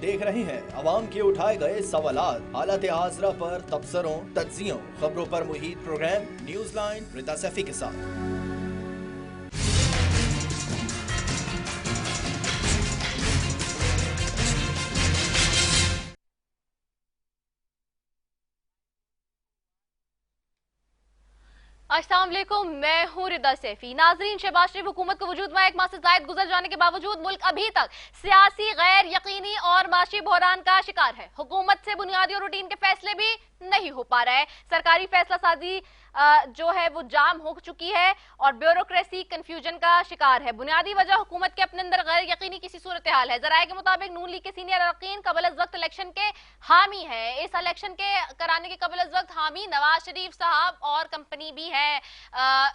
देख रहे हैं अवाम के उठाए गए सवालात, हालत हाजरा पर तबसरों, तज्जियों, खबरों पर मुहित program News Line Rita Saifi के साथ। अस्सलाम वालेकुम, मैं हूं रिदा सैफी। नाजरीन, शहबाज शरीफ हुकूमत को वजूद में 1 माह से जायद गुजर जाने के बावजूद मुल्क अभी तक सियासी गैर यकीनी और माशी बहरान का शिकार है। हुकूमत से बुनियादी और रूटीन के फैसले भी नहीं हो पा रहे हैं। सरकारी फैसला साजी जो है वो जाम हो चुकी है और ब्यूरोक्रेसी कंफ्यूजन का शिकार है। बुनियादी वजह हुकूमत के अपने अंदर गैर यकीनी किसी सूरत हाल है। जराये के मुताबिक नून लीग के सीनियर अरकान कबल अज वक्त इलेक्शन के हामी है। इस इलेक्शन के कराने के कबल अज वक्त हामी नवाज शरीफ साहब और कंपनी भी है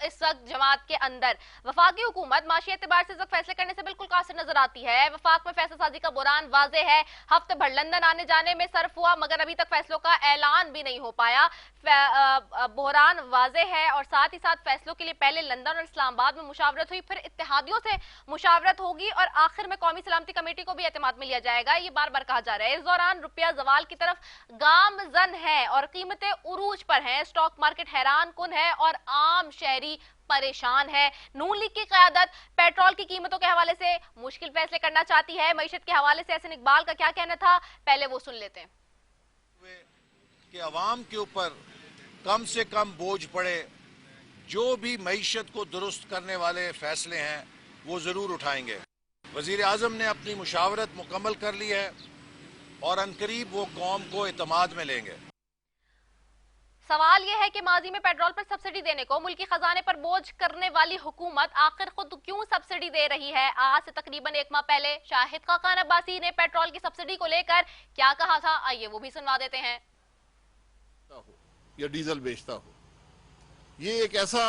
इस वक्त जमात के अंदर। वफाकी हुकूमत माशी एतबार से इस वक्त फैसले करने से बिल्कुल कासिर नजर आती है। वफाक में फैसला साजी का बुरान वाजे है। हफ्ते भर लंदन आने जाने में सर्फ हुआ मगर अभी तक फैसलों का ऐलान भी नहीं हो पाया। बुहरान वाजे है और साथ ही साथ फैसलों के लिए पहले लंदन और इस्लामाबाद में मुशावरत हुई, फिर इत्तेहादियों से मुशावरत होगी और आखिर में कौमी सलामती कमेटी को भी एतमाद में लिया जाएगा। ये बार बार कहा जा रहा है। इस दौरान रुपया जवाल की तरफ गामजन है और कीमतें उरूज पर हैं। स्टॉक मार्केट हैरान कुन है और आम शहरी परेशान है। नून लीग की क़यादत पेट्रोल की कीमतों के हवाले से मुश्किल फैसले करना चाहती है। मईशत के हवाले से एहसन इकबाल का क्या कहना था, पहले वो सुन लेते हैं। कि अवाम के ऊपर कम से कम बोझ पड़े, जो भी मईशत को दुरुस्त करने वाले फैसले हैं वो जरूर उठाएंगे। वजीर आजम ने अपनी मुशावरत मुकम्मल कर ली है और अनकरीब वो कौम को एतमाद में लेंगे। सवाल यह है कि माजी में पेट्रोल पर सब्सिडी देने को मुल्की खजाने पर बोझ करने वाली हुकूमत आखिर खुद क्यों सब्सिडी दे रही है। आज से तकरीबन 1 माह पहले शाहिद खाकान अब्बासी ने पेट्रोल की सब्सिडी को लेकर क्या कहा था, आइए वो भी सुनवा देते हैं। या डीजल बेचता हो, ये एक ऐसा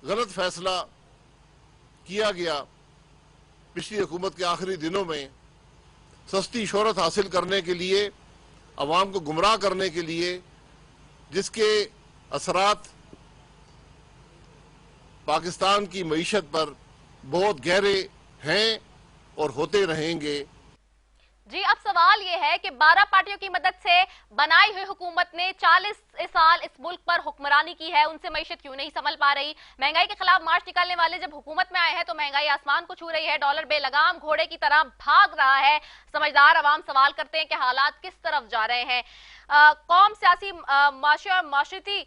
गलत फैसला किया गया पिछली हुकूमत के आखिरी दिनों में, सस्ती शोहरत हासिल करने के लिए, अवाम को गुमराह करने के लिए, जिसके असरात पाकिस्तान की मईशत पर बहुत गहरे हैं और होते रहेंगे। जी, अब सवाल यह है कि 12 पार्टियों की मदद से बनाई हुई हुकूमत ने 40 साल इस मुल्क पर हुक्मरानी की है, उनसे मईशत क्यों नहीं संभल पा रही। महंगाई के खिलाफ मार्च निकालने वाले जब हुकूमत में आए हैं तो महंगाई आसमान को छू रही है। डॉलर बेलगाम घोड़े की तरह भाग रहा है। समझदार अवाम सवाल करते हैं कि हालात किस तरफ जा रहे हैं। कौम सियासी माशी और माशरती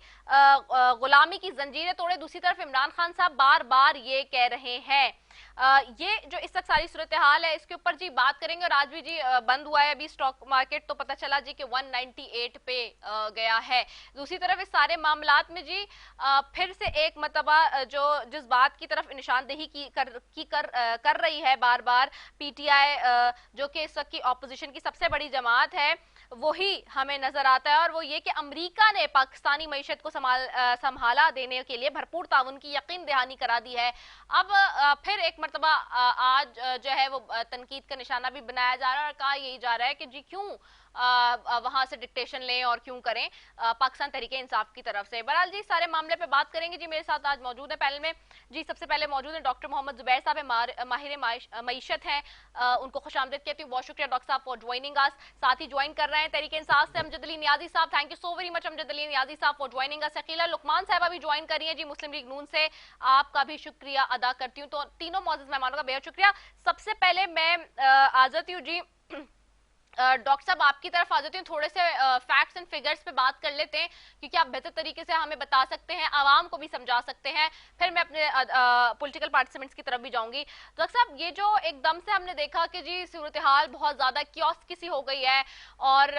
गुलामी की जंजीरें तोड़े। दूसरी तरफ इमरान खान साहब बार बार ये कह रहे हैं। ये जो इस वक्त सारी सूरत हाल है इसके ऊपर जी बात करेंगे। और आज भी जी बंद हुआ है अभी स्टॉक मार्केट, तो पता चला जी कि 198 पे गया है। दूसरी तरफ इस सारे मामलात में जी फिर से एक मतबा जो जिस बात की तरफ निशानदेही कर रही है बार बार पीटीआई, जो कि इस वक्त की ऑपोजिशन की सबसे बड़ी जमात है, वही हमें नजर आता है। और वो ये कि अमेरिका ने पाकिस्तानी मईशत को संभाला देने के लिए भरपूर ताउन की यकीन दहानी करा दी है। अब फिर एक मरतबा आज जो है वो तनकीद का निशाना भी बनाया जा रहा है और कहा यही जा रहा है कि जी क्यों वहां से डिक्टेशन लें और क्यों करें पाकिस्तान तहरीके इंसाफ की तरफ से। बहरहाल जी सारे मामले पे बात करेंगे। जी मेरे साथ आज मौजूद है पैनल में जी, सबसे पहले मौजूद है डॉक्टर मोहम्मद जुबैर साहब, माहिर मईशत हैं, उनको खुशामदीद कहती हूँ। बहुत शुक्रिया डॉक्टर साहब फॉर ज्वाइनिंग अस। साथ ही ज्वाइन कर रहे हैं तहरीके इंसाफ से अमजद अली नियाजी साहब, thank you so very much Amjad Ali Niazi साहब for joining us. Shakila Luqman साहब भी ज्वाइन कर रही है जी मुस्लिम लीग नून से, आपका भी शुक्रिया अदा करती हूँ। तो तीनों मौजूद मेहमानों का बेहद शुक्रिया। सबसे पहले मैं आ जाती हूँ जी डॉक्टर साहब आपकी तरफ आ जाती हूँ। थोड़े से फैक्ट्स एंड फिगर्स पे बात कर लेते हैं क्योंकि आप बेहतर तरीके से हमें बता सकते हैं, आवाम को भी समझा सकते हैं। फिर मैं अपने पॉलिटिकल पार्टिसिपेंट्स की तरफ भी जाऊंगी। डॉक्टर साहब, ये जो एकदम से हमने देखा कि जी सूरत हाल बहुत ज्यादा क्योस किसी हो गई है और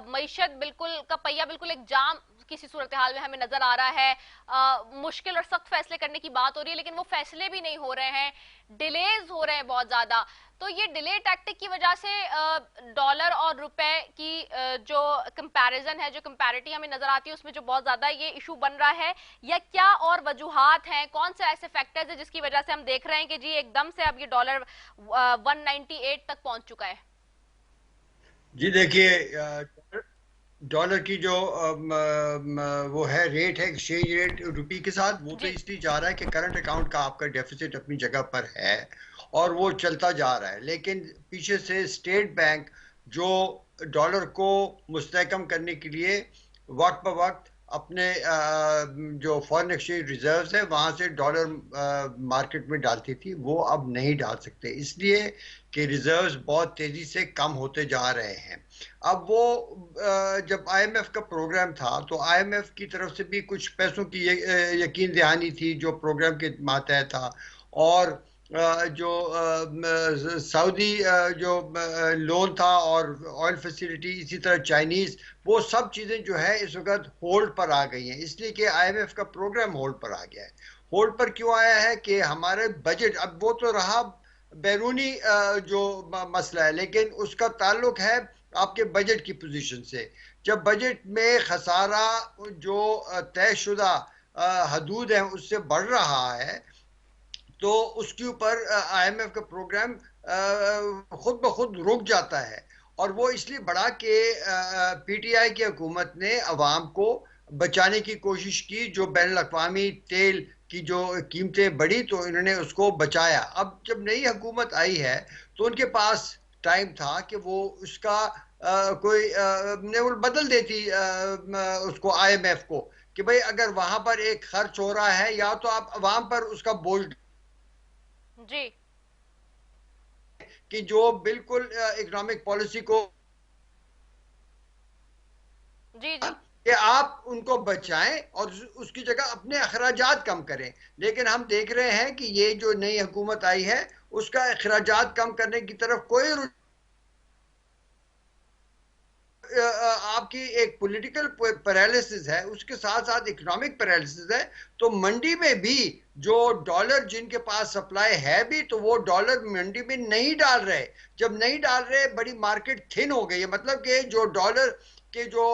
मईशत बिल्कुल का पहिया बिल्कुल एक जाम किसी सूरत हाल में हमें नजर आ रहा है। मुश्किल और सख्त फैसले करने की बात हो रही है लेकिन वो फैसले भी नहीं हो रहे हैं, डिलेज हो रहे हैं बहुत ज्यादा। तो ये डिले टैक्टिक की वजह से डॉलर और रुपए की जो कंपैरिजन है, जो कंपैरिटी हमें नजर आती है उसमें जो बहुत ज्यादा ये इशू बन रहा है, या क्या और वजूहात हैं, कौन से ऐसे फैक्टर्स हैं जिसकी वजह से हम देख रहे हैं कि जी एकदम से अब ये डॉलर 198 तक पहुंच चुका है। जी देखिए, डॉलर की जो वो है रेट है, एक्सचेंज रेट रुपये के साथ, वो तो इसलिए जा रहा है कि करंट अकाउंट का आपका डेफिसिट अपनी जगह पर है और वो चलता जा रहा है। लेकिन पीछे से स्टेट बैंक जो डॉलर को मुस्तहकम करने के लिए वक्त ब वक्त अपने जो फॉरेन एक्सचेंज रिजर्व्स है वहां से डॉलर मार्केट में डालती थी, वो अब नहीं डाल सकते, इसलिए कि रिजर्व्स बहुत तेजी से कम होते जा रहे हैं। अब वो जब आईएमएफ का प्रोग्राम था तो आईएमएफ की तरफ से भी कुछ पैसों की यकीन दहानी थी जो प्रोग्राम के मातहत था, और जो सऊदी जो लोन था और ऑयल फैसिलिटी, इसी तरह चाइनीज, वो सब चीज़ें जो है इस वक्त होल्ड पर आ गई हैं, इसलिए कि आईएमएफ का प्रोग्राम होल्ड पर आ गया है। होल्ड पर क्यों आया है कि हमारे बजट, अब वो तो रहा बैरूनी जो मसला है, लेकिन उसका ताल्लुक है आपके बजट की पोजीशन से। जब बजट में खसारा जो तयशुदा हदूद है उससे बढ़ रहा है तो उसके ऊपर आईएमएफ का प्रोग्राम खुद ब खुद रुक जाता है। और वो इसलिए बढ़ा कि पीटीआई की हुकूमत ने अवाम को बचाने की कोशिश की, जो बैन अवी तेल की जो कीमतें बढ़ी तो इन्होंने उसको बचाया। अब जब नई हुकूमत आई है तो उनके पास टाइम था कि वो उसका कोई बदल देती उसको आईएमएफ को, कि भाई अगर वहां पर एक खर्च हो रहा है या तो आप अवाम पर उसका बोझ जी, कि जो बिल्कुल इकोनॉमिक पॉलिसी को जी, जी, कि आप उनको बचाएं और उसकी जगह अपने अखराजात कम करें। लेकिन हम देख रहे हैं कि ये जो नई हुकूमत आई है उसका अखराजात कम करने की तरफ कोई आपकी एक पॉलिटिकल पैरालिसिस है, उसके साथ साथ इकोनॉमिक पैरालिसिस है। तो मंडी में भी जो डॉलर जिनके पास सप्लाई है भी, तो वो डॉलर मंडी में नहीं डाल रहे। जब नहीं डाल रहे, बड़ी मार्केट थिन हो गई है, मतलब कि जो डॉलर के जो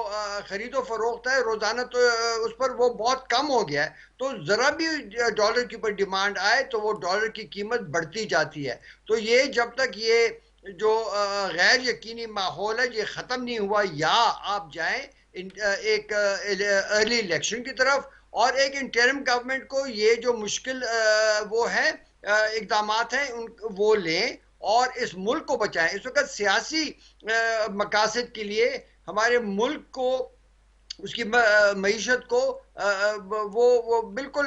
खरीदो फरोख्त है रोजाना, तो उस पर वो बहुत कम हो गया है। तो जरा भी डॉलर के ऊपर डिमांड आए तो वो डॉलर की कीमत बढ़ती जाती है। तो ये जब तक ये जो गैर यकीनी माहौल है ये ख़त्म नहीं हुआ, या आप जाएं एक अर्ली इलेक्शन की तरफ और एक इंटरिम गवर्नमेंट को ये जो मुश्किल वो है इकदाम हैं वो लें और इस मुल्क को बचाएं। इस वक्त सियासी मकासद के लिए हमारे मुल्क को, उसकी मईशत को वो बिल्कुल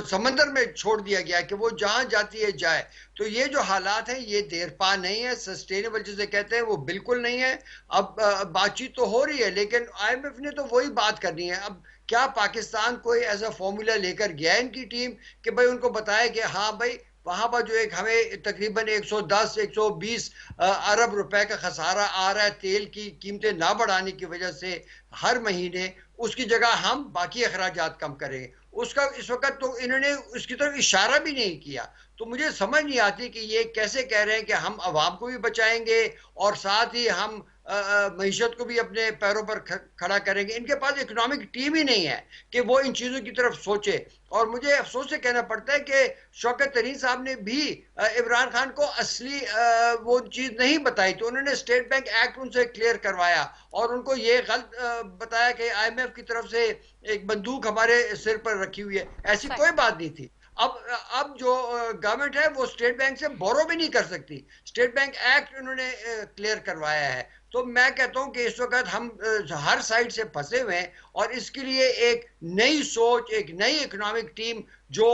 समंदर में छोड़ दिया गया कि वो जहां जाती है जाए। तो ये जो हालात हैं ये देर पा नहीं है, सस्टेनेबल जिसे कहते हैं वो बिल्कुल नहीं है। अब बातचीत तो हो रही है लेकिन आईएमएफ ने तो वही बात करनी है। अब क्या पाकिस्तान कोई ऐसा फॉर्मूला लेकर गया इनकी टीम कि भाई उनको बताया कि हाँ भाई वहां पर जो एक हमें तकरीबन 110-120 अरब रुपए का खसारा आ रहा है तेल की कीमतें ना बढ़ाने की वजह से हर महीने, उसकी जगह हम बाकी अखराजात कम करें, उसका इस वक्त तो इन्होंने उसकी तरफ इशारा भी नहीं किया। तो मुझे समझ नहीं आती कि ये कैसे कह रहे हैं कि हम अवाम को भी बचाएंगे और साथ ही हम मईशत को भी अपने पैरों पर खड़ा करेंगे। इनके पास इकोनॉमिक टीम ही नहीं है कि वो इन चीज़ों की तरफ सोचे। और मुझे अफसोस से कहना पड़ता है कि शौकत तरीन साहब ने भी इमरान खान को असली वो चीज़ नहीं बताई, तो उन्होंने स्टेट बैंक एक्ट उनसे क्लियर करवाया और उनको ये गलत बताया कि आईएमएफ की तरफ से एक बंदूक हमारे सिर पर रखी हुई है। ऐसी कोई बात नहीं थी। अब जो गवर्नमेंट है वो स्टेट बैंक से बोरो भी नहीं कर सकती, स्टेट बैंक एक्ट उन्होंने क्लियर करवाया है। तो मैं कहता हूं कि इस वक्त हम हर साइड से फंसे हुए हैं और इसके लिए एक नई सोच, एक नई इकोनॉमिक टीम जो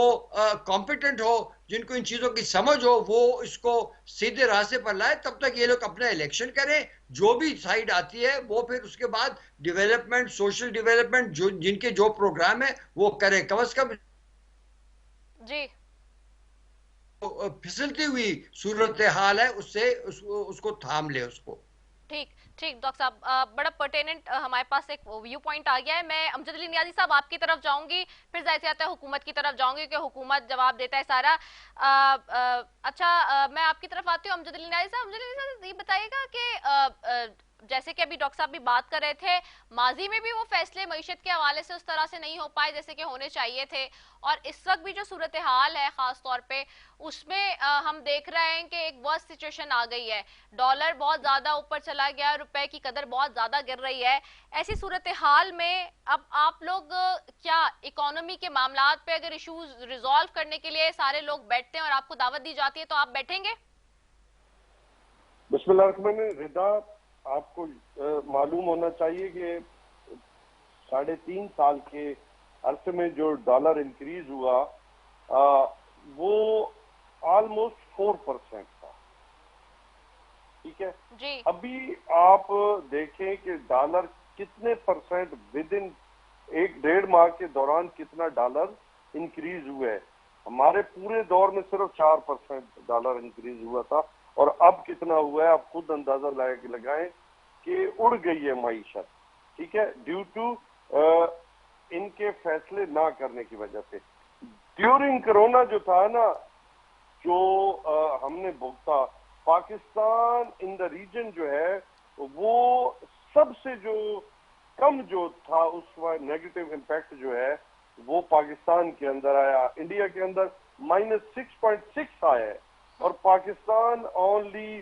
कॉम्पिटेंट हो, जिनको इन चीज़ों की समझ हो, वो इसको सीधे रास्ते पर लाए। तब तक ये लोग अपना इलेक्शन करें, जो भी साइड आती है वो फिर उसके बाद डेवलपमेंट, सोशल डेवलपमेंट जो जिनके जो प्रोग्राम है वो करें। कम से कम जी, फिसलती हुई सूरत हाल है उससे उसको थाम ले उसको। ठीक ठीक डॉक्टर साहब, बड़ा पर्टेनेंट हमारे पास एक व्यू पॉइंट आ गया है। मैं अमजद अली नियाज़ी साहब आपकी तरफ जाऊंगी, फिर जाहिर सी बात है हुकूमत की तरफ जाऊंगी कि हुकूमत जवाब देता है सारा। अच्छा, मैं आपकी तरफ आती हूँ अमजद अली नियाज़ी साहब। अमजद अली नियाज़ी साहब ये बताइएगा कि जैसे कि अभी डॉक्टर साहब भी बात कर रहे थे, माजी में भी वो फैसले मईशत के हवाले से उस तरह से नहीं हो पाए जैसे कि होने चाहिए थे, और इस वक्त भी जो सूरत हाल है खास तौर पे उसमें हम देख रहे हैं कि एक वर्स्ट सिचुएशन आ गई है। डॉलर बहुत ज्यादा ऊपर चला गया, रुपए की कदर बहुत ज्यादा गिर रही है। ऐसी सूरत हाल में अब आप लोग क्या क्या इकोनॉमी के मामलात पे अगर इश्यूज रिजॉल्व करने के लिए सारे लोग बैठते हैं और आपको दावत दी जाती है तो आप बैठेंगे? बिस्मिल्लाहिर्रहमानिर्रहीम। आपको मालूम होना चाहिए कि 3.5 साल के अरसे में जो डॉलर इंक्रीज हुआ वो ऑलमोस्ट 4% था। ठीक है जी। अभी आप देखें कि डॉलर कितने परसेंट विद इन 1-1.5 माह के दौरान कितना डॉलर इंक्रीज हुआ है। हमारे पूरे दौर में सिर्फ 4% डॉलर इंक्रीज हुआ था और अब कितना हुआ है आप खुद अंदाजा लगाएं कि उड़ गई है माईशत। ठीक है, ड्यू टू इनके फैसले ना करने की वजह से। ड्यूरिंग कोरोना जो था ना, जो हमने भुगता, पाकिस्तान इन द रीजन जो है वो सबसे जो कम जो था उस नेगेटिव इम्पैक्ट जो है वो पाकिस्तान के अंदर आया। इंडिया के अंदर -6.6 आया है और पाकिस्तान ओनली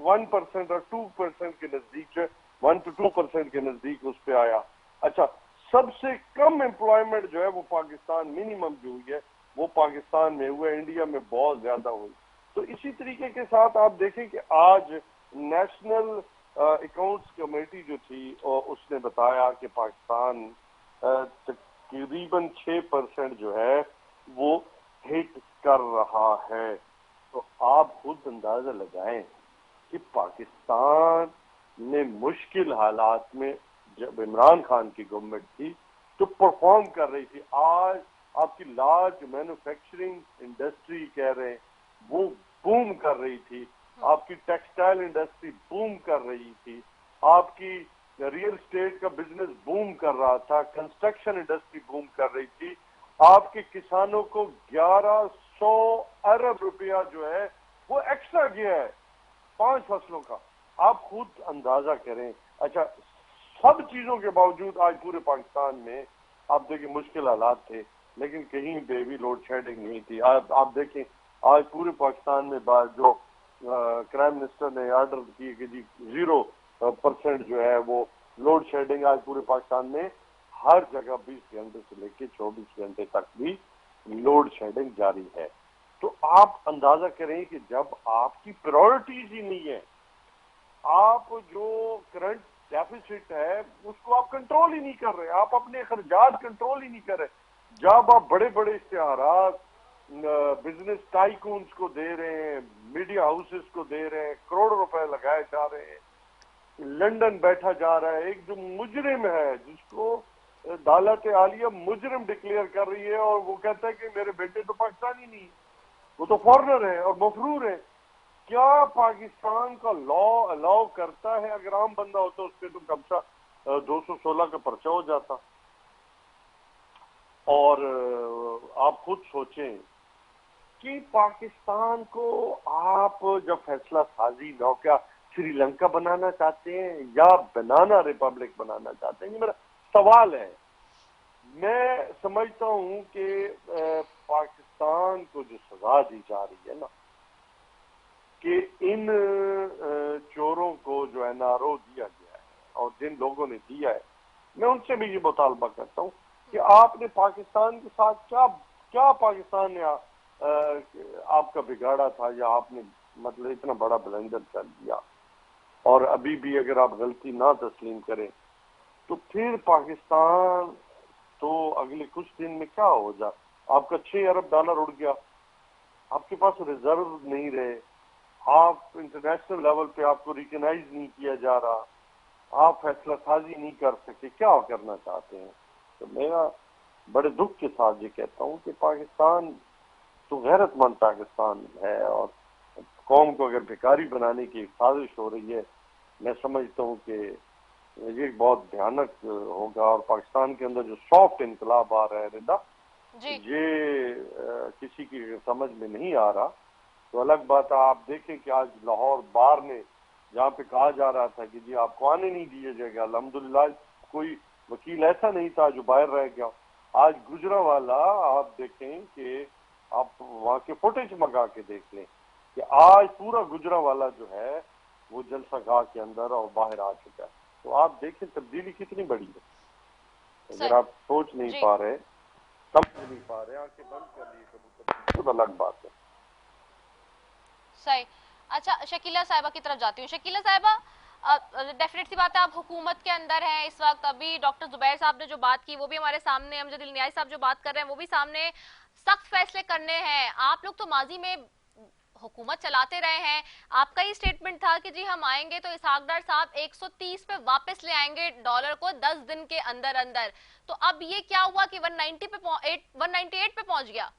1% और 2% के नजदीक, 1 to 2% के नजदीक उस पे आया। अच्छा, सबसे कम एम्प्लॉयमेंट जो है वो पाकिस्तान, मिनिमम जो हुई है वो पाकिस्तान में हुआ, इंडिया में बहुत ज्यादा हुई। तो इसी तरीके के साथ आप देखें कि आज नेशनल अकाउंट्स कमेटी जो थी और उसने बताया कि पाकिस्तान तकरीबन 6% जो है वो हिट कर रहा है। तो आप खुद अंदाजा लगाएं कि पाकिस्तान ने मुश्किल हालात में जब इमरान खान की गवर्नमेंट थी तो परफॉर्म कर रही थी। आज आपकी लार्ज मैन्युफैक्चरिंग इंडस्ट्री कह रहे हैं वो बूम कर रही थी, आपकी टेक्सटाइल इंडस्ट्री बूम कर रही थी, आपकी रियल एस्टेट का बिजनेस बूम कर रहा था, कंस्ट्रक्शन इंडस्ट्री बूम कर रही थी, आपके किसानों को 1100 अरब रुपया जो है वो एक्स्ट्रा गया है 5 फसलों का। आप खुद अंदाजा करें। अच्छा, सब चीजों के बावजूद आज पूरे पाकिस्तान में आप देखिए मुश्किल हालात थे, लेकिन कहीं पे भी लोड शेडिंग नहीं थी। आप देखें आज पूरे पाकिस्तान में जो प्राइम मिनिस्टर ने ऑर्डर किए कि जी 0% जो है वो लोड शेडिंग, आज पूरे पाकिस्तान में हर जगह 20 घंटे से लेकर 24 घंटे तक भी लोड शेडिंग जारी है। तो आप अंदाजा करें कि जब आपकी प्रायोरिटीज ही नहीं है, आप जो करंट डेफिसिट है उसको आप कंट्रोल ही नहीं कर रहे, आप अपने खर्चात कंट्रोल ही नहीं कर रहे, जब आप बड़े बड़े इश्तिहारात बिजनेस टाइकून्स को दे रहे हैं, मीडिया हाउसेस को दे रहे हैं, करोड़ों रुपए लगाए जा रहे हैं, लंदन बैठा जा रहा है एक जो मुजरिम है जिसको अदालत आलिया मुजरिम डिक्लेयर कर रही है और वो कहता है कि मेरे बेटे तो पाकिस्तानी नहीं, वो तो फॉरेनर है और मफरूर है। क्या पाकिस्तान का लॉ अलाउ करता है अगर आम बंदा होता उसके तो कब सा 216 का पर्चा हो जाता। और आप खुद सोचें कि पाकिस्तान को आप जब फैसला साजी ना, क्या श्रीलंका बनाना चाहते हैं या बनाना रिपब्लिक बनाना चाहते हैं, ये मेरा सवाल है। मैं समझता हूं कि पाकिस्तान को जो सजा दी जा रही है ना, कि इन चोरों को जो एनआरओ दिया गया है और जिन लोगों ने दिया है, मैं उनसे भी ये मुतालबा करता हूं कि आपने पाकिस्तान के साथ क्या पाकिस्तान ने आपका बिगाड़ा था या आपने मतलब इतना बड़ा ब्लंडर कर दिया, और अभी भी अगर आप गलती ना तस्लीम करें तो फिर पाकिस्तान तो अगले कुछ दिन में क्या हो जाए। आपका 6 अरब डॉलर उड़ गया, आपके पास रिजर्व नहीं रहे, आप इंटरनेशनल लेवल पे आपको रिकॉग्नाइज नहीं किया जा रहा, आप फैसला साजी नहीं कर सकते, क्या करना चाहते हैं। तो मेरा बड़े दुख के साथ ये कहता हूँ कि पाकिस्तान तो गैरतमंद पाकिस्तान है और कौम को अगर भिखारी बनाने की साजिश हो रही है, मैं समझता हूँ कि ये बहुत भयानक होगा। और पाकिस्तान के अंदर जो सॉफ्ट इनकलाब आ रहा है रिदा, ये किसी की समझ में नहीं आ रहा। तो अलग बात है, आप देखें कि आज लाहौर बार ने जहाँ पे कहा जा रहा था कि जी आपको आने नहीं दिया जाएगा, अल्हम्दुलिल्लाह कोई वकील ऐसा नहीं था जो बाहर रह गया। आज गुजरावाला आप देखें कि आप वहाँ के फुटेज मंगा के देख लें कि आज पूरा गुजरावाला जो है वो जलसा गाह के अंदर और बाहर आ चुका है। तो आप देखें तब्दीली कितनी बड़ी है। अगर आप सोच नहीं पा रहे, समझ नहीं पा रहे, आंखें बंद कर लिए कबूतर, तो अलग बात है। सही। अच्छा, शकीला साहिबा की तरफ जाती हूँ। शकीला साहिबा, डेफिनेट सी बात है, आप हुकूमत के अंदर हैं इस वक्त। अभी डॉक्टर जुबैर साहब ने जो बात की वो भी हमारे सामने, अमजद इल्नियाई साहब जो बात कर रहे हैं वो भी सामने। सख्त फैसले करने हैं। आप लोग तो माजी में हुकूमत चलाते रहे हैं, आपका ही स्टेटमेंट था कि जी हम आएंगे तो इसहाक डार साहब 130 पे वापस ले आएंगे डॉलर को 10 दिन के अंदर अंदर। तो अब ये क्या हुआ कि 198 पे पहुंच गया?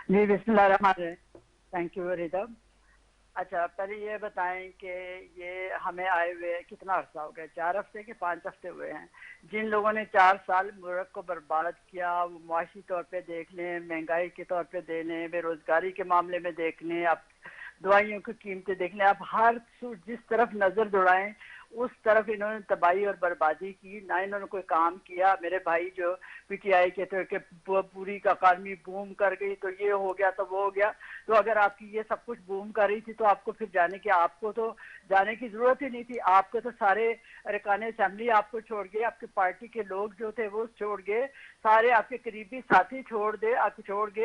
जी बिस्मिल्लाह रहमान रहीम, थैंक यू रिदा। अच्छा, पहले ये बताएं कि ये हमें आए हुए कितना अर्सा हो गया, 4 हफ्ते के 5 हफ्ते हुए हैं। जिन लोगों ने 4 साल मुल्क को बर्बाद किया, वो मुआशी तौर पे देख लें, महंगाई के तौर पे दे लें, बेरोजगारी के मामले में देख लें, आप दवाइयों की कीमतें देख लें, आप हर जिस तरफ नजर दौड़ाएं उस तरफ इन्होंने तबाही और बर्बादी की। ना इन्होंने कोई काम किया। मेरे भाई जो पीटीआई के थे कि पूरी का इकानमी बूम कर गई, तो ये हो गया तो वो हो गया। तो अगर आपकी ये सब कुछ बूम कर रही थी तो आपको फिर आपको तो जाने की जरूरत ही नहीं थी। आपके तो सारे अरकान असेंबली आपको छोड़ गए, आपके पार्टी के लोग जो थे वो छोड़ गए, सारे आपके करीबी साथी छोड़ गए,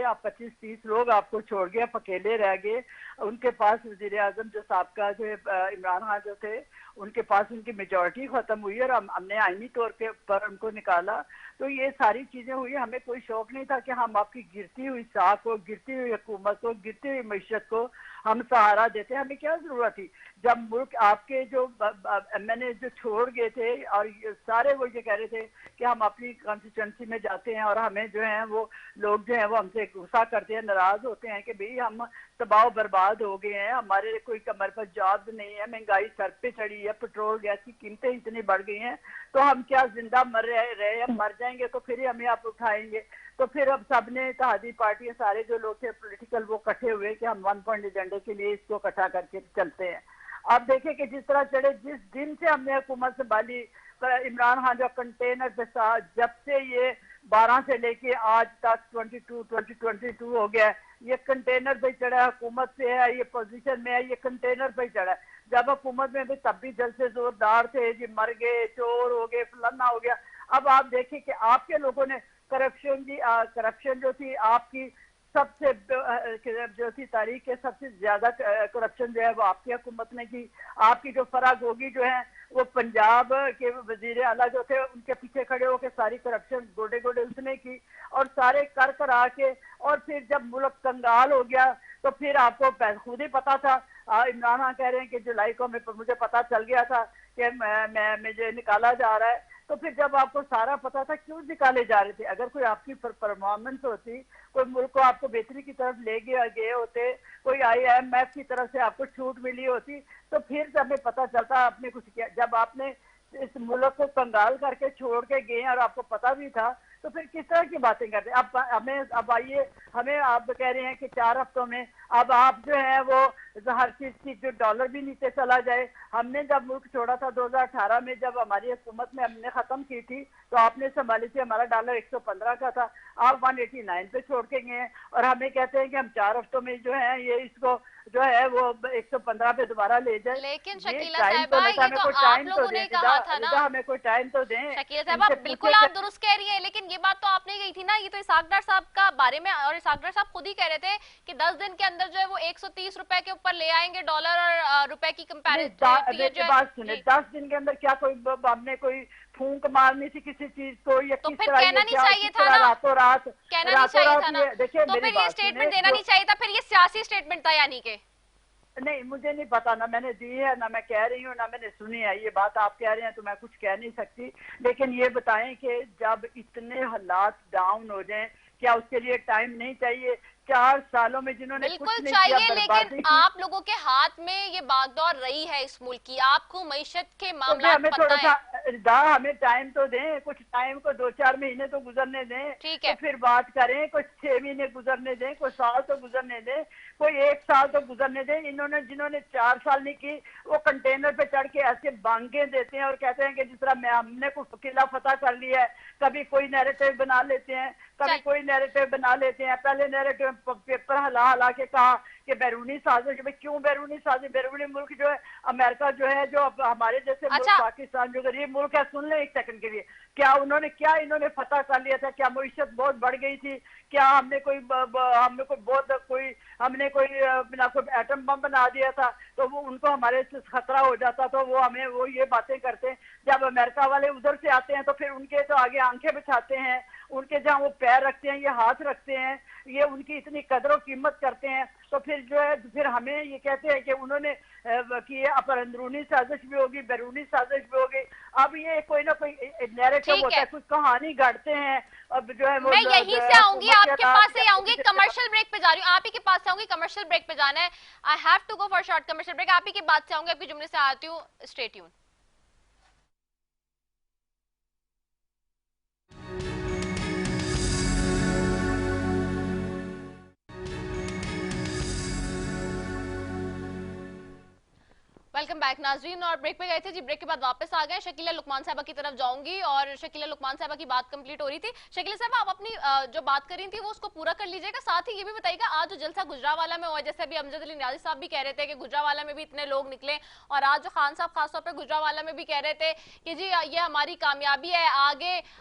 आप 25-30 लोग आपको छोड़ गए, आप अकेले रह गए। उनके पास वजीर आजम जो साबका जो इमरान खान जो थे, उनके पास उनकी मेजॉरिटी खत्म हुई और हमने आईनी तौर पर उनको निकाला। तो ये सारी चीजें हुई। हमें कोई शौक नहीं था कि हम आपकी गिरती हुई साख को, गिरती हुई हुकूमत को, गिरती हुई मैशत को हम सहारा देते। हमें क्या जरूरत थी जब मुल्क आपके जो मैंने जो छोड़ गए थे, और सारे वो ये कह रहे थे कि हम अपनी कॉन्स्टिट्यूंसी में जाते हैं और हमें जो है वो लोग जो है वो हमसे गुस्सा करते हैं, नाराज होते हैं कि भाई हम तबाह बर्बाद हो गए हैं, हमारे कोई कमर पर जॉब नहीं है, महंगाई सर पे चढ़ी है, पेट्रोल गैस की कीमतें इतनी बढ़ गई हैं, तो हम क्या जिंदा मर रहे हैं, मर जाएंगे तो फिर ही हमें आप उठाएंगे। तो फिर अब सबने इत्तेहादी पार्टियां, सारे जो लोग थे पॉलिटिकल, वो इकट्ठे हुए कि हम 1 पॉइंट एजेंडे के लिए इसको इकट्ठा करके चलते हैं। आप देखें कि जिस तरह चढ़े, जिस दिन से हमने हुकूमत संभाली, इमरान खान जो कंटेनर पे साथ, जब से ये 12 से लेके आज तक 2022 हो गया, ये कंटेनर पे चढ़ा, हुकूमत से है, ये पोजीशन में है, ये कंटेनर पे चढ़ा। जब हुकूमत में भी तब भी जल से जोरदार थे जी, मर गए, चोर हो गए, फलाना हो गया। अब आप देखिए कि आपके लोगों ने करप्शन जो थी आपकी सबसे जो थी तारीख के सबसे ज्यादा करप्शन जो है वो आपकी हुकूमत ने की। आपकी जो फराग होगी जो है वो पंजाब के वजीर आला जो थे उनके पीछे खड़े होकर सारी करप्शन गोडे गोडे उसने की, और सारे कर आके, और फिर जब मुल्क कंगाल हो गया तो फिर आपको खुद ही पता था। इमरान खान कह रहे हैं कि जुलाई को मुझे पता चल गया था कि मुझे निकाला जा रहा है। तो फिर जब आपको सारा पता था क्यों निकाले जा रहे थे? अगर कोई आपकी परफॉर्मेंस होती, कोई मुल्क को आपको बेहतरी की तरफ ले गए होते, कोई IMF की तरफ से आपको छूट मिली होती, तो फिर हमें पता चलता आपने कुछ किया। जब आपने इस मुल्क को कंगाल करके छोड़ के गए और आपको पता भी था, तो फिर किस तरह की बातें करते हैं? अब आइए, हमें आप कह रहे हैं कि 4 हफ्तों में अब आप जो है वो हर चीज की जो डॉलर भी नीचे चला जाए। हमने जब मुल्क छोड़ा था 2018 में, जब हमारी हुकूमत में हमने खत्म की थी, तो आपने संभाली थी, हमारा डॉलर 115 का था, आप 189 पे छोड़ के गए हैं, और हमें कहते हैं कि हम 4 हफ्तों में जो है ये इसको जो है वो 115 पे दोबारा ले जाए। लेकिन शकीला साहिबा, ये तो आप लोगों ने कहा था ना, हमें कोई टाइम तो दें। शकीला साहिबा बिल्कुल आप दुरुस्त कह रही है, लेकिन ये बात तो आपने कही थी ना, ये तो इसहाक डार साहब का बारे में, और इसहाक डार साहब खुद ही कह रहे थे कि 10 दिन के अंदर जो है वो 130 रुपए के ऊपर ले आएंगे डॉलर और रुपए की कंपैरिजन। बात सुने, 10 दिन के अंदर क्या कोई हमने कोई फूंक मारनी थी किसी चीज को, या तो फिर कहना नहीं चाहिए था ना, रातों रात कहना नहीं चाहिए था ना, देखिए तो फिर ये स्टेटमेंट देना नहीं चाहिए था, फिर ये सियासी स्टेटमेंट था यानी कि? नहीं, मुझे नहीं पता, ना मैंने दी है, ना मैं कह रही हूँ, ना मैंने सुनी है। ये बात आप कह रहे हैं तो मैं कुछ कह नहीं सकती, लेकिन ये बताएं कि जब इतने हालात डाउन हो जाएं, क्या उसके लिए टाइम नहीं चाहिए? 4 सालों में जिन्होंने बिल्कुल कुछ नहीं चाहिए, किया, लेकिन आप लोगों के हाथ में ये बागडोर रही है इस मुल्क की, आपको मईशत के मामला हमें पता है। हमें टाइम तो दें, कुछ टाइम को 2-4 महीने तो गुजरने दें, ठीक है, तो फिर बात करें। कुछ 6 महीने गुजरने दें, कोई साल तो गुजरने दें, कोई 1 साल तो गुजरने दें। जिन्होंने 4 साल नहीं की, वो कंटेनर पे चढ़ के ऐसे बांगे देते हैं और कहते हैं कि जिस तरह हमने कुछ किला फतह कर लिया है। कभी कोई नैरेटिव बना लेते हैं, कभी कोई नैरेटिव बना लेते हैं। पहले नैरेटिव पेपर हला हला के कहा कि बैरूनी साजिश में, क्यों बैरूनी साजिश? बैरूनी मुल्क जो है अमेरिका जो है, जो हमारे जैसे मुल्क पाकिस्तान जो गरीब मुल्क है, सुन ले एक सेकंड के लिए, क्या इन्होंने फतह कर लिया था? क्या मईशत बहुत बढ़ गई थी? क्या हमने कोई एटम बम बना दिया था तो वो उनको हमारे से खतरा हो जाता? तो वो ये बातें करते हैं। जब अमेरिका वाले उधर से आते हैं तो फिर उनके तो आगे आंखें बिछाते हैं, उनके जहाँ वो पैर रखते हैं, ये हाथ रखते हैं, ये उनकी इतनी कदर और कीमत करते हैं। तो फिर जो है फिर हमें ये कहते हैं कि उन्होंने कि अपर अंदरूनी साजिश भी होगी, बैरूनी साजिश भी होगी। अब ये कोई ना कोई नैरेटिव होता है, कुछ कहानी गढ़ते हैं। अब जो है मैं यहीं से आऊंगी, आपके पास से आऊंगी, कमर्शियल ब्रेक पे जा रही हूँ, आप ही के पास से आऊंगी, कमर्शियल ब्रेक पे जाना है। I have to go for short commercial break. आप ही के बात से आऊंगी, आपके जुमले से आती हूँ। Stay tune. वेलकम बैक नाजरीन। और ब्रेक पे गए थे जी, ब्रेक के बाद वापस आ गए। शकीला लुकमान साहबा की तरफ जाऊंगी और शकीला लुकमान साहबा की बात कंप्लीट हो रही थी। शकीला साहबा, आप अपनी जो बात कर रही थी वो उसको पूरा कर लीजिएगा। साथ ही ये भी बताइएगा, आज जो जलसा गुजरावाला में हुआ, जैसे अभी अमजद अली नियाज़ी साहब भी कह रहे थे कि गुजरावाला में भी इतने लोग निकले, और आज जो खान साहब खासतौर पर गुजरावाला में भी कह रहे थे कि जी ये हमारी कामयाबी है,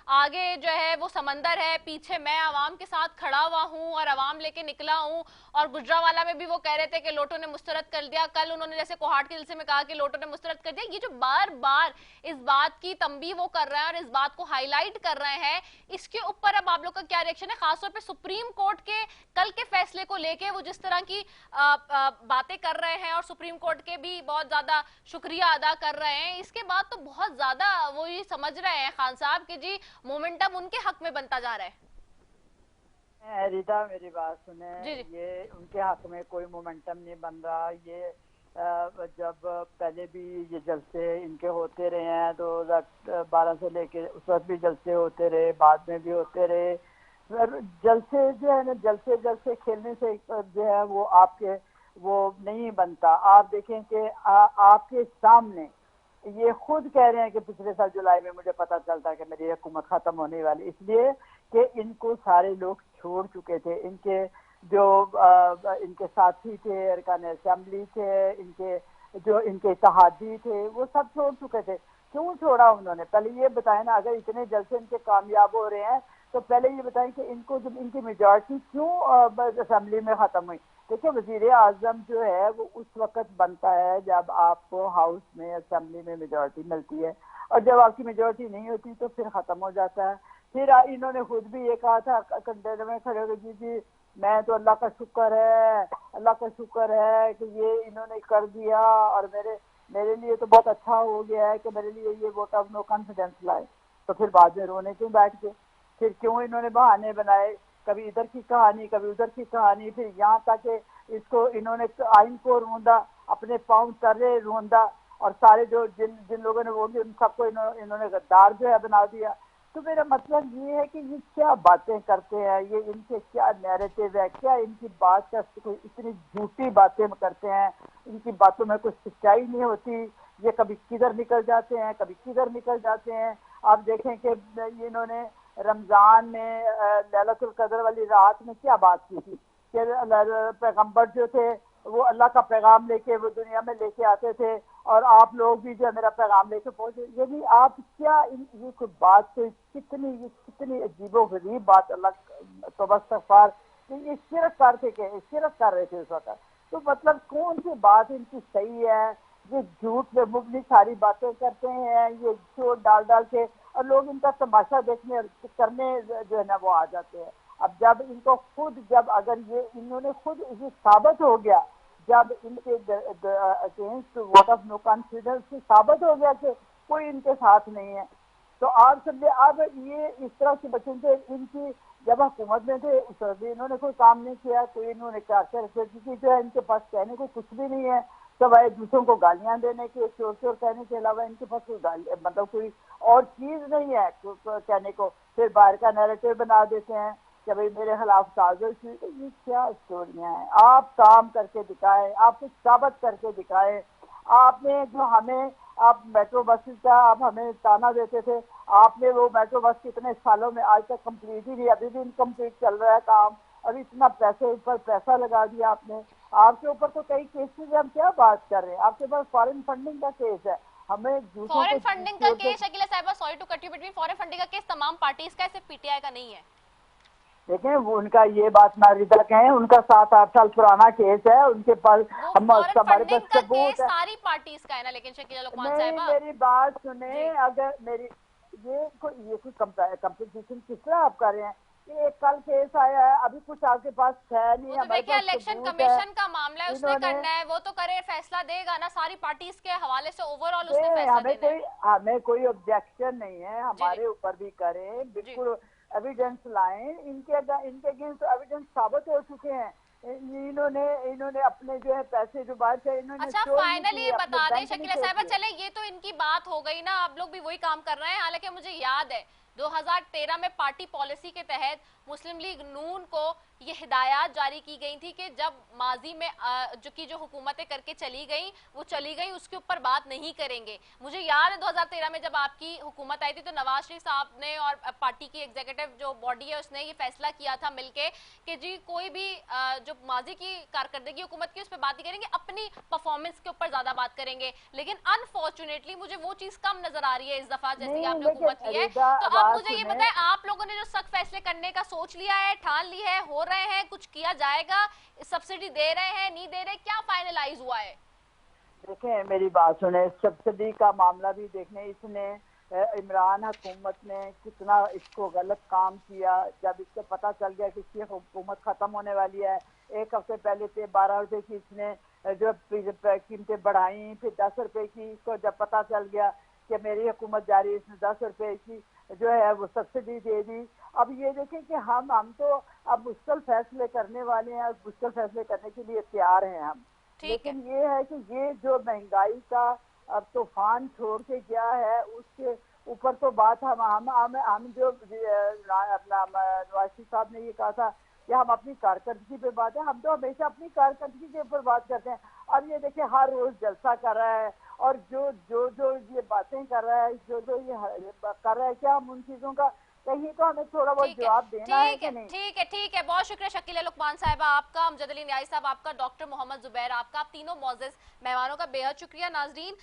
आगे जो है वो समंदर है, पीछे मैं आवाम के साथ खड़ा हुआ हूँ और आवाम लेके निकला हूँ। और गुजरावाला में भी वो कह रहे थे कि लोटो ने मुस्तरद कर दिया। कल उन्होंने जैसे कोहाट के जलसे में कहा कि लोटो ने मुस्तरद कर दिया। ये जो बार बार इस बात की तंबीह वो कर रहे हैं और इस बात को हाईलाइट कर रहे हैं, इसके ऊपर अब आप लोग का क्या रिएक्शन है? खासतौर पे सुप्रीम कोर्ट के कल के फैसले को लेके वो जिस तरह की बातें कर रहे हैं और सुप्रीम कोर्ट के भी बहुत ज्यादा शुक्रिया अदा कर रहे हैं, इसके बाद तो बहुत ज्यादा वो ये समझ रहे हैं खान साहब कि जी मोमेंटम उनके हक में बनता जा रहा है। रिदा मेरी बात सुने, ये उनके हक में कोई मोमेंटम नहीं बन रहा। ये जब पहले भी ये जलसे इनके होते रहे हैं 2012 से लेके उस वक्त भी जलसे होते रहे, बाद में भी होते रहे। जलसे जो है ना, जलसे खेलने से जो है वो आपके वो नहीं बनता। आप देखें कि आपके सामने ये खुद कह रहे हैं कि पिछले साल जुलाई में मुझे पता चलता कि मेरी हुकूमत खत्म होने वाली, इसलिए कि इनको सारे लोग छोड़ चुके थे। इनके जो इनके साथी थे, अरकान असेंबली थे, इनके इत्तेहादी थे, वो सब छोड़ चुके थे। क्यों छोड़ा उन्होंने? पहले ये बताएं ना, अगर इतने जलसे इनके कामयाब हो रहे हैं तो पहले ये बताएं कि इनको जब इनकी मेजॉरिटी क्यों असेंबली में खत्म हुई। देखिए, वजीर आजम जो है वो उस वक्त बनता है जब आपको हाउस में, असेंबली में मेजॉरिटी मिलती है, और जब आपकी मेजॉरिटी नहीं होती तो फिर खत्म हो जाता है। फिर इन्होंने खुद भी ये कहा था कंटेनर में खड़े हो, जी मैं तो अल्लाह का शुक्र है कि ये इन्होंने कर दिया और मेरे लिए तो बहुत अच्छा हो गया है कि मेरे लिए ये वोट ऑफ नो कॉन्फिडेंस लाए। तो फिर बाद में रोने क्यों बैठ गए? फिर क्यों इन्होंने बहाने बनाए, कभी इधर की कहानी कभी उधर की कहानी, फिर यहाँ तक इसको इन्होंने आइन को रोंदा, अपने पाँव तले रोंदा, और सारे जो जिन लोगों ने वोट दिए उन सबको इन्होंने गद्दार जो है बना दिया। तो मेरा मतलब ये है कि ये क्या बातें करते हैं, ये इनके क्या नैरेटिव है, क्या इनकी बात का कोई इतनी झूठी बातें करते हैं, इनकी बातों में कुछ सच्चाई नहीं होती। ये कभी किधर निकल जाते हैं, कभी किधर निकल जाते हैं। आप देखें कि इन्होंने रमजान में लैलतुल कदर वाली रात में क्या बात की थी कि पैगंबर जो थे वो अल्लाह का पैगाम लेके वो दुनिया में लेके आते थे, और आप लोग भी जो मेरा पैगाम लेके पहुंचे। ये भी आप क्या ये कोई बात, कोई कितनी अजीबोगरीब बात, अल्लाह तौबा इस्तग़फ़ार, ये शिरक कर रहे थे उस वक्त। तो मतलब कौन सी बात इनकी सही है? ये झूठ में मुबनी सारी बातें करते हैं, ये चोट डाल के, और लोग इनका तमाशा देखने करने जो है ना वो आ जाते हैं। अब जब इनको खुद, जब अगर ये इन्होंने खुद ये साबित हो गया, जब इनके against vote of no confidence साबित हो गया कि कोई इनके साथ नहीं है, तो आप समझे अब ये इस तरह से बच्चे थे। इनकी जब हुकूमत में थे उस वक्त इन्होंने कोई काम नहीं किया, कोई इन्होंने क्या क्योंकि जो है इनके पास कहने को कुछ भी नहीं है, सवाए दूसरों को गालियां देने के, चोर कहने के अलावा इनके पास कोई मतलब कोई और चीज नहीं है कहने को। फिर बाहर का नैरेटिव बना देते हैं कि भाई मेरे खिलाफ साजिश हुई। तो ये क्या स्टोरियां हैं? आप काम करके दिखाएं, आप कुछ साबित करके दिखाएं। आपने जो हमें, आप मेट्रो बस का आप हमें ताना देते थे, आपने वो मेट्रो बस कितने सालों में आज तक कंप्लीट ही नहीं, अभी भी इनकम्प्लीट चल रहा है काम। और इतना पैसे ऊपर पैसा लगा दिया आपने। आपके ऊपर तो कई केसेस है, हम क्या बात कर रहे हैं, आपके पास फॉरेन फंडिंग का केस है। हमें फॉरेन फंडिंग का केस, शकीला साहिबा sorry to cut you between, foreign funding का केस तमाम पार्टीज का है, सिर्फ पीटीआई का नहीं है। देखें वो उनका ये बात नारिदा कहें, उनका 7-8 साल पुराना केस है, उनके पास हम हमारे पास सबूत है। सारी पार्टीज का है ना, लेकिन शकीला लुकमान साहिबा मेरी बात सुने, अगर मेरी ये कोई कंपटीशन किस तरह आप कर रहे हैं? एक कल केस आया है, अभी कुछ आपके पास है नहीं। तो देखिए इलेक्शन कमीशन का मामला है, उसने करना है, वो तो करे, फैसला देगा ना सारी पार्टीज के हवाले से ओवरऑल उसने फैसला देना है। हमें कोई ऑब्जेक्शन नहीं है, हमारे ऊपर भी करें, बिल्कुल एविडेंस लाएं, इनके अगेंस्ट एविडेंस साबित हो चुके हैं। इन्होंने अपने जो है पैसे डुबाए थे, इन्होंने। अच्छा फाइनली ये बता दें शकीला साहिबा, चले ये तो इनकी बात हो गई ना, आप लोग भी वही काम कर रहे हैं। हालांकि मुझे याद है 2013 में पार्टी पॉलिसी के तहत मुस्लिम लीग नून को ये हिदायत जारी की गई थी कि जब माजी में जो हुकूमतें करके चली गई उसके ऊपर बात नहीं करेंगे। मुझे याद है 2013 में जब आपकी हुकूमत आई थी तो नवाज शरीफ साहब ने और पार्टी की एग्जीक्यूटिव जो बॉडी है उसने ये फैसला किया था मिलके कि जी कोई भी जो माजी की कारकर्दगी हुकूमत की उस पर बात नहीं करेंगे, अपनी परफॉर्मेंस के ऊपर ज्यादा बात करेंगे। लेकिन अनफॉर्चुनेटली मुझे वो चीज कम नजर आ रही है इस दफा, जैसे आपने हुकूमत की है। तो अब मुझे ये बताएं, आप लोगों ने जो सख्त फैसले करने का सोच लिया है, ठान ली है, हो रहे हैं, कुछ किया जाएगा, सब्सिडी दे रहे हैं, नहीं दे रहे, क्या फाइनलाइज हुआ है? देखें मेरी बात सुने, सब्सिडी का मामला भी देखने, इसने इमरान हुकूमत ने कितना इसको गलत काम किया। जब इसको पता चल गया कि इसकी हुकूमत खत्म होने वाली है, एक हफ्ते पहले से 12 रुपए की इसने जो कीमतें बढ़ाई, फिर 10 रुपए की, इसको जब पता चल गया कि मेरी हुकूमत जारी, इसने 10 रुपए की जो है वो सब्सिडी दे दी। अब ये देखें कि हम तो अब मुश्किल फैसले करने वाले हैं, मुश्किल फैसले करने के लिए तैयार हैं हम, लेकिन ये है कि ये जो महंगाई का अब तूफान छोड़ के गया है, उसके ऊपर तो बात हम जो अपना नवाज शरीफ साहब ने ये कहा था कि हम अपनी कारकर्दगी पे बात है, हम तो हमेशा अपनी कारकर्दगी के ऊपर बात करते हैं। अब ये देखिए हर रोज जलसा कर रहा है, और जो ये बातें कर रहा है, जो ये कर रहा है, क्या हम उन चीजों का कहीं तो हमें थोड़ा बहुत जवाब देना है कि नहीं? ठीक है, बहुत शुक्रिया शकीला लुकमान साहिबा आपका, अमजद अली न्याई साहब आपका, डॉक्टर मोहम्मद जुबैर आपका, आप तीनों मौजूद मेहमानों का बेहद शुक्रिया। नाजरीन,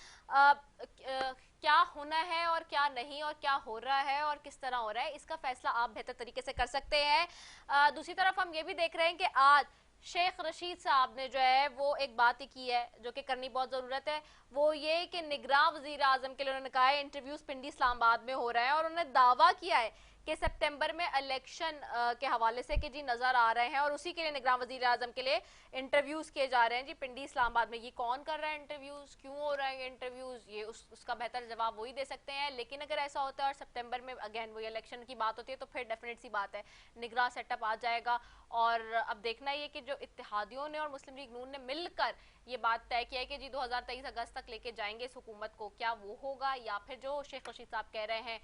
क्या होना है और क्या नहीं, और क्या हो रहा है और किस तरह हो रहा है, इसका फैसला आप बेहतर तरीके से कर सकते हैं। दूसरी तरफ हम ये भी देख रहे हैं कि आज शेख रशीद साहब ने जो है वो एक बात ही की है जो कि करनी बहुत ज़रूरत है, वो ये कि निगरान वज़ीर आज़म के लिए उन्होंने कहा है इंटरव्यूज पिंडी इस्लामाबाद में हो रहे हैं, और उन्होंने दावा किया है कि सितंबर में इलेक्शन के हवाले से कि जी नज़र आ रहे हैं और उसी के लिए निगरान वज़ीर आज़म के लिए इंटरव्यूज़ किए जा रहे हैं। जी पिंडी इस्लामाबाद में ये कौन कर रहा है इंटरव्यूज़, क्यों हो रहे हैं इंटरव्यूज़, ये उसका बेहतर जवाब वही दे सकते हैं। लेकिन अगर ऐसा होता है और सितंबर में अगेन वही इलेक्शन की बात होती है तो फिर डेफिनेट सी बात है निगरान सेटअप आ जाएगा। और अब देखना ये कि जो इत्तेहादियों ने और मुस्लिम लीग नून ने मिलकर ये बात तय किया है कि जी 2023 अगस्त तक लेके जाएंगे इस हुकूमत को, क्या वो होगा या फिर जो शेख रशीद साहब कह रहे हैं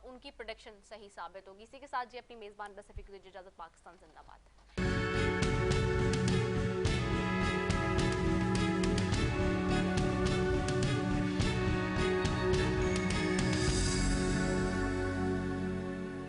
उनकी प्रेडिक्शन सही साबित होगी। इसी के साथ जी अपनी मेजबान रसफी को दीजिए इजाजत। पाकिस्तान जिंदाबाद।